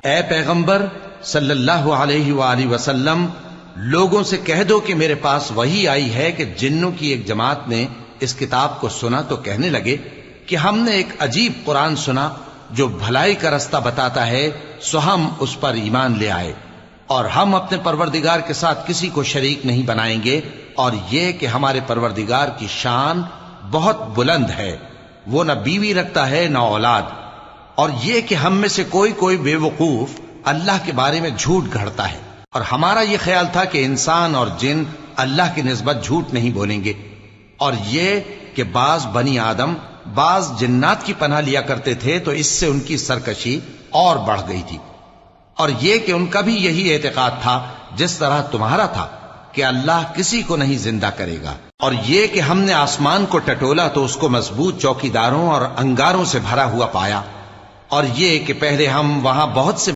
اے پیغمبر صلی اللہ علیہ وآلہ وسلم، لوگوں سے کہہ دو کہ میرے پاس وحی آئی ہے کہ جنوں کی ایک جماعت نے اس کتاب کو سنا تو کہنے لگے کہ ہم نے ایک عجیب قرآن سنا جو بھلائی کا رستہ بتاتا ہے، سو ہم اس پر ایمان لے آئے، اور ہم اپنے پروردگار کے ساتھ کسی کو شریک نہیں بنائیں گے، اور یہ کہ ہمارے پروردگار کی شان بہت بلند ہے، وہ نہ بیوی رکھتا ہے نہ اولاد، اور یہ کہ ہم میں سے کوئی بے وقوف اللہ کے بارے میں جھوٹ گھڑتا ہے، اور ہمارا یہ خیال تھا کہ انسان اور جن اللہ کی نسبت جھوٹ نہیں بولیں گے، اور یہ کہ بعض بنی آدم بعض جنات کی پناہ لیا کرتے تھے تو اس سے ان کی سرکشی اور بڑھ گئی تھی، اور یہ کہ ان کا بھی یہی اعتقاد تھا جس طرح تمہارا تھا کہ اللہ کسی کو نہیں زندہ کرے گا، اور یہ کہ ہم نے آسمان کو ٹٹولا تو اس کو مضبوط چوکیداروں اور انگاروں سے بھرا ہوا پایا، اور یہ کہ پہلے ہم وہاں بہت سے